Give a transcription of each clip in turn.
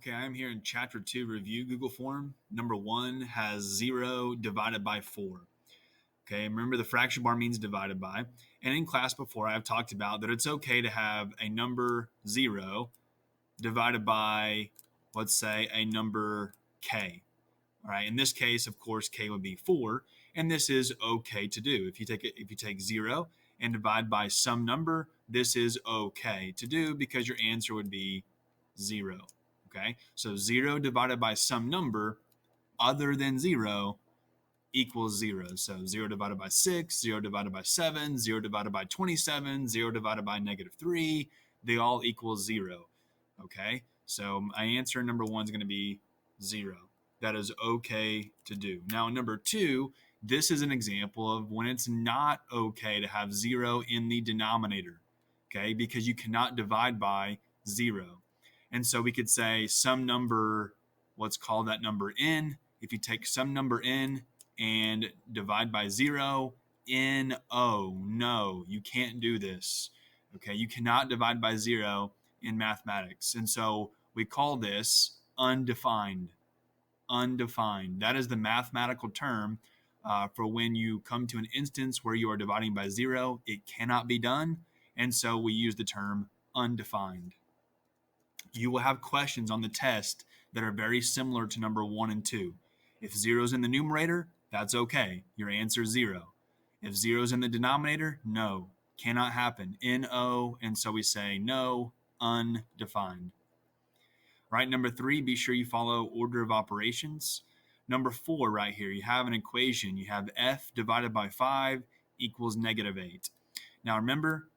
Okay, I'm here in chapter 2 review Google form. Number 1 has 0 divided by 4. Okay, remember the fraction bar means divided by. And in class before, I've talked about that it's okay to have a number 0 divided by, let's say, a number k. All right, in this case, of course, k would be 4, and this is okay to do. If you take 0 and divide by some number, this is okay to do because your answer would be 0. Okay, so 0 divided by some number other than 0 equals 0. So 0 divided by 6, 0 divided by 7, 0 divided by 27, 0 divided by -3, they all equal 0. Okay, so my answer number 1 is going to be 0. That is okay to do. Now, number 2, this is an example of when it's not okay to have 0 in the denominator, okay, because you cannot divide by 0. And so we could say some number, let's call that number n. If you take some number n and divide by 0, no, you can't do this. Okay, you cannot divide by 0 in mathematics. And so we call this undefined. Undefined. That is the mathematical term for when you come to an instance where you are dividing by 0. It cannot be done. And so we use the term undefined. You will have questions on the test that are very similar to number 1 and 2. If 0 is in the numerator, that's okay. Your answer is 0. If 0 is in the denominator, no, cannot happen. No, and so we say no, undefined. Right, number 3, be sure you follow order of operations. Number 4, right here, you have an equation. You have f divided by 5 equals -8. Now remember,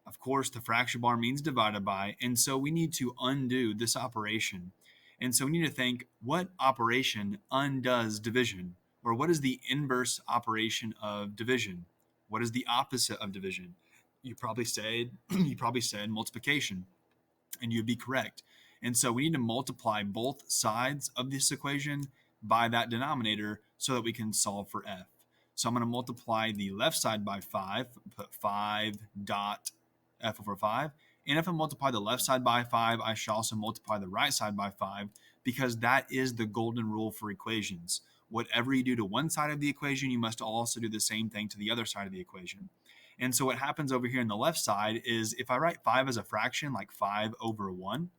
of course, the fraction bar means divided by, and so we need to undo this operation. And so we need to think, what operation undoes division? Or what is the inverse operation of division? What is the opposite of division? You probably said multiplication, and you'd be correct. And so we need to multiply both sides of this equation by that denominator so that we can solve for f. So I'm going to multiply the left side by 5, put 5 dot f over 5. And if I multiply the left side by 5, I should also multiply the right side by 5 because that is the golden rule for equations. Whatever you do to one side of the equation, you must also do the same thing to the other side of the equation. And so what happens over here on the left side is if I write 5 as a fraction, like 5 over 1,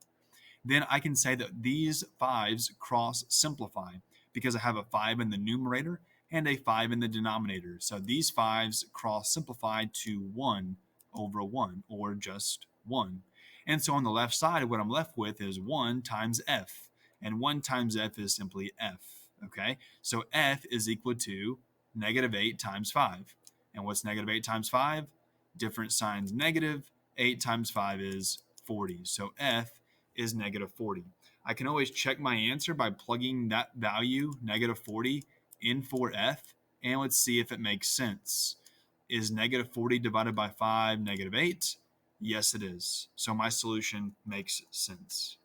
then I can say that these 5s cross simplify because I have a 5 in the numerator and a 5 in the denominator. So these 5s cross simplify to 1 over 1, or just 1. And so on the left side, what I'm left with is 1 times f. And 1 times f is simply f. Okay? So f is equal to -8 times 5. And what's -8 times 5? Different signs negative. 8 times 5 is 40. So f is -40. I can always check my answer by plugging that value, -40, in for f. And let's see if it makes sense. Is -40 divided by 5 -8? Yes, it is. So my solution makes sense.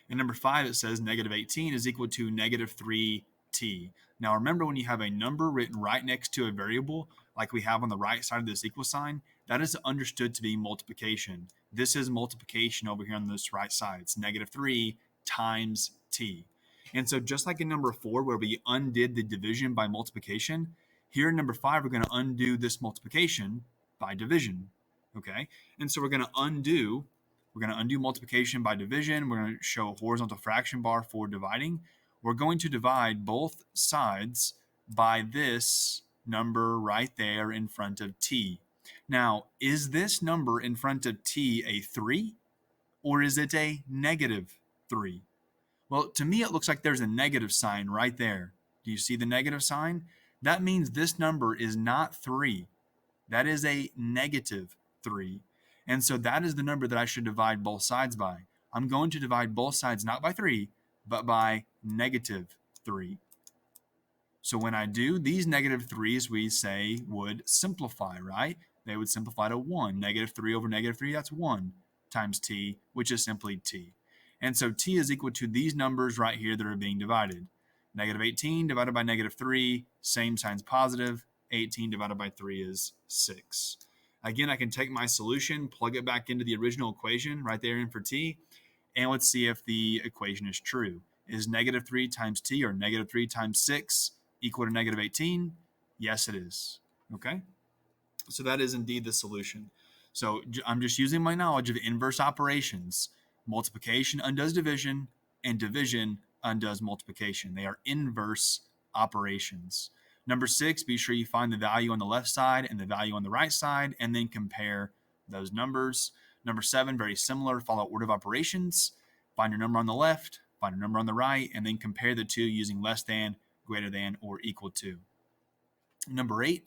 In number 5, it says -18 is equal to -3t. Now remember, when you have a number written right next to a variable, like we have on the right side of this equal sign, that is understood to be multiplication. This is multiplication over here on this right side. It's -3 times t. And so just like in number 4, where we undid the division by multiplication, here in number 5, we're going to undo this multiplication by division. Okay? And so we're going to undo multiplication by division. We're going to show a horizontal fraction bar for dividing. We're going to divide both sides by this number right there in front of t. Now, is this number in front of t a 3, or is it a -3? Well, to me, it looks like there's a negative sign right there. Do you see the negative sign? That means this number is not 3. That is a -3. And so that is the number that I should divide both sides by. I'm going to divide both sides not by 3, but by -3. So when I do, these -3s, we say, would simplify, right? They would simplify to 1. -3 over -3, that's 1 times t, which is simply t. And so t is equal to these numbers right here that are being divided. -18 divided by -3, same sign's positive. 18 divided by 3 is 6. Again, I can take my solution, plug it back into the original equation right there in for t, And let's see if the equation is true. Is negative 3 times t, or negative 3 times 6, equal to negative 18? Yes, it is. Okay? So that is indeed the solution. So I'm just using my knowledge of inverse operations. Multiplication undoes division, and division undoes multiplication. They are inverse operations. Number 6, be sure you find the value on the left side and the value on the right side, and then compare those numbers. Number 7, very similar, follow order of operations. Find your number on the left, find your number on the right, and then compare the two using less than, greater than, or equal to. Number 8,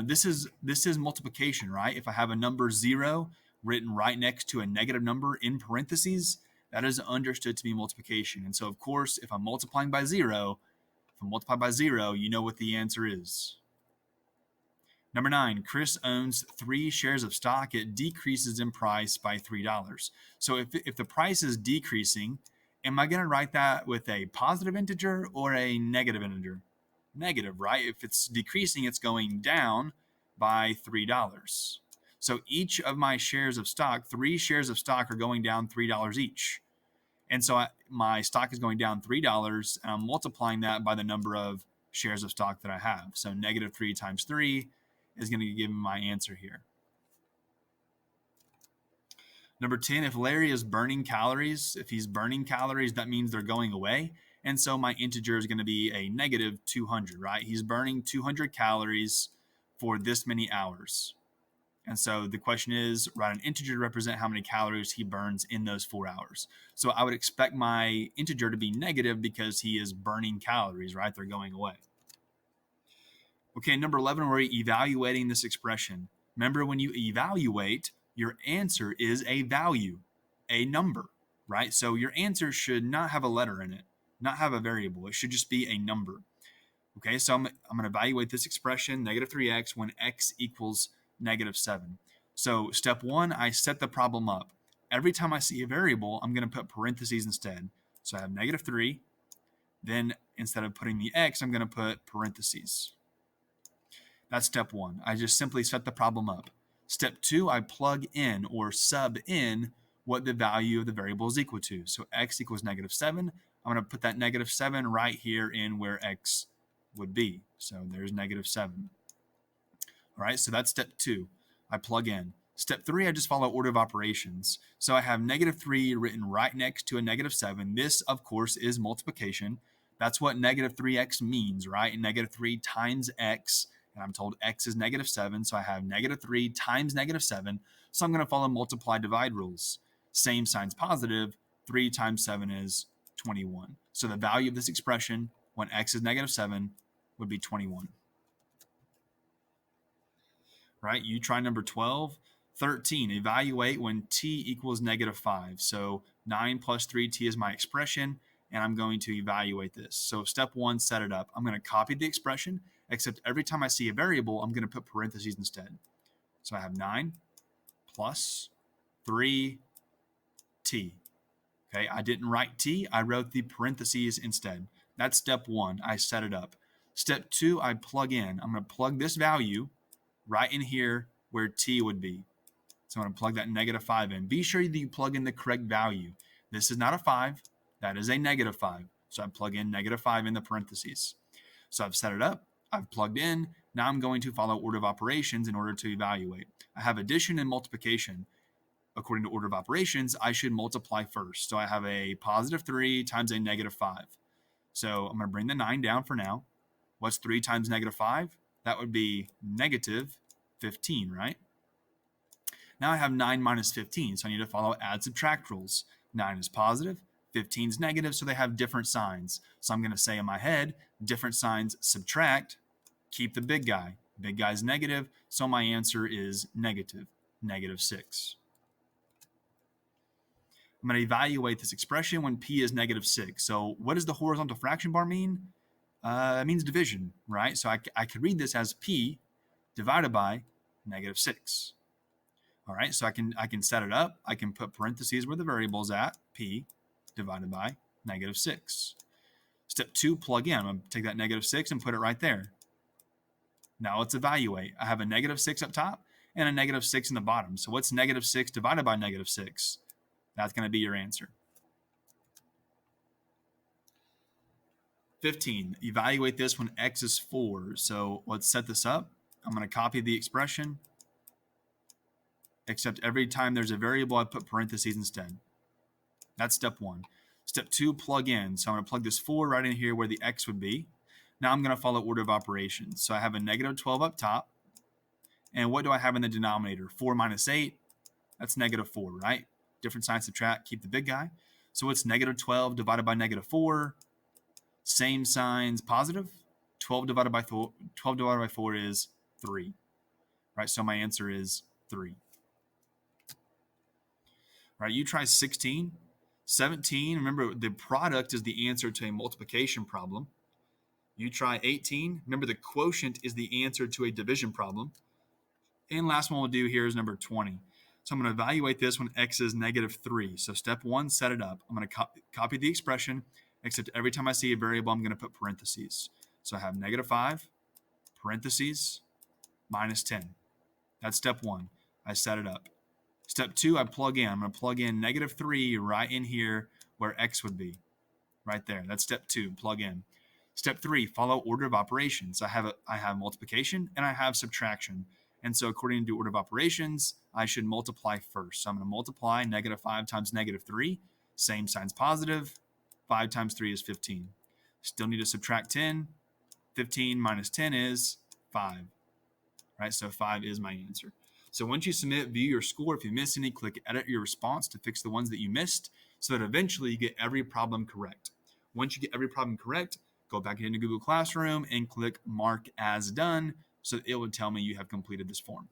this is multiplication, right? If I have a number 0 written right next to a negative number in parentheses, that is understood to be multiplication. And so, of course, if I'm multiplying by 0, you know what the answer is. Number 9, Chris owns 3 shares of stock. It decreases in price by $3. So if the price is decreasing, am I going to write that with a positive integer or a negative integer? Negative, right? If it's decreasing, it's going down by $3. So each of my shares of stock, 3 shares of stock, are going down $3 each. And so my stock is going down $3, and I'm multiplying that by the number of shares of stock that I have. So negative 3 times 3 is going to give me my answer here. Number 10, if Larry is burning calories, that means they're going away. And so my integer is going to be a negative 200, right? He's burning 200 calories for this many hours. And so the question is, write an integer to represent how many calories he burns in those 4 hours. So I would expect my integer to be negative because he is burning calories, right? They're going away. Okay, number 11, we're evaluating this expression. Remember, when you evaluate, your answer is a value, a number, right? So your answer should not have a letter in it, not have a variable. It should just be a number. Okay, so I'm going to evaluate this expression, negative 3x, when x equals negative 7. So step 1, I set the problem up. Every time I see a variable, I'm going to put parentheses instead. So I have negative 3. Then instead of putting the x, I'm going to put parentheses. That's step 1. I just simply set the problem up. Step 2, I plug in or sub in what the value of the variable is equal to. So x equals negative 7. I'm going to put that negative 7 right here in where x would be. So there's negative 7. All right, so that's step 2. I plug in. Step 3, I just follow order of operations. So I have negative 3 written right next to a negative 7. This, of course, is multiplication. That's what negative 3x means, right? Negative 3 times x. And I'm told x is negative 7, so I have negative 3 times negative 7. So I'm going to follow multiply divide rules. Same sign's positive. 3 times 7 is 21. So the value of this expression when x is negative 7 would be 21. Right? You try number 12. 13, evaluate when t equals negative 5. So 9 plus 3t is my expression, and I'm going to evaluate this. So step 1, set it up. I'm going to copy the expression, except every time I see a variable, I'm going to put parentheses instead. So I have 9 plus 3t. Okay, I didn't write t, I wrote the parentheses instead. That's step 1, I set it up. Step 2, I plug in. I'm going to plug this value right in here where t would be. So I'm going to plug that negative 5 in. Be sure that you plug in the correct value. This is not a 5. That is a negative 5. So I plug in negative 5 in the parentheses. So I've set it up. I've plugged in. Now I'm going to follow order of operations in order to evaluate. I have addition and multiplication. According to order of operations, I should multiply first. So I have a positive 3 times a negative 5. So I'm going to bring the 9 down for now. What's 3 times negative 5? That would be negative 15, right? Now I have 9 minus 15, so I need to follow add subtract rules. 9 is positive, 15 is negative, so they have different signs. So I'm going to say in my head, different signs subtract, keep the big guy. Big guy's negative, so my answer is negative 6. I'm going to evaluate this expression when p is negative 6. So what does the horizontal fraction bar mean? It means division, right? So I could read this as p divided by negative 6. All right, so I can set it up. I can put parentheses where the variable's at, p divided by negative 6. Step 2, plug in. I'm going to take that negative 6 and put it right there. Now let's evaluate. I have a negative 6 up top and a negative 6 in the bottom. So what's negative 6 divided by negative 6? That's going to be your answer. 15, evaluate this when x is 4. So let's set this up. I'm going to copy the expression, except every time there's a variable, I put parentheses instead. That's step 1. Step 2, plug in. So I'm going to plug this 4 right in here where the x would be. Now I'm going to follow order of operations. So I have a negative 12 up top. And what do I have in the denominator? 4 minus 8, that's negative 4, right? Different sign, subtract, keep the big guy. So it's negative 12 divided by negative 4. Same signs, positive. 12 divided by 4 is 3, right? So my answer is 3. Right, you try 16. 17, remember the product is the answer to a multiplication problem. You try 18. Remember the quotient is the answer to a division problem. And last one we'll do here is number 20. So I'm going to evaluate this when x is negative 3. So step 1, set it up. I'm going to copy the expression, except every time I see a variable, I'm going to put parentheses. So I have negative 5, parentheses, minus 10. That's step 1. I set it up. Step 2, I plug in. I'm going to plug in negative 3 right in here where x would be. Right there. That's step 2, plug in. Step 3, follow order of operations. I have multiplication and I have subtraction. And so according to order of operations, I should multiply first. So I'm going to multiply negative 5 times negative 3. Same signs, positive. 5 times 3 is 15. Still need to subtract 10. 15 minus 10 is 5. Right, so 5 is my answer. So once you submit, view your score. If you miss any, click edit your response to fix the ones that you missed so that eventually you get every problem correct. Once you get every problem correct, go back into Google Classroom and click mark as done so it will tell me you have completed this form.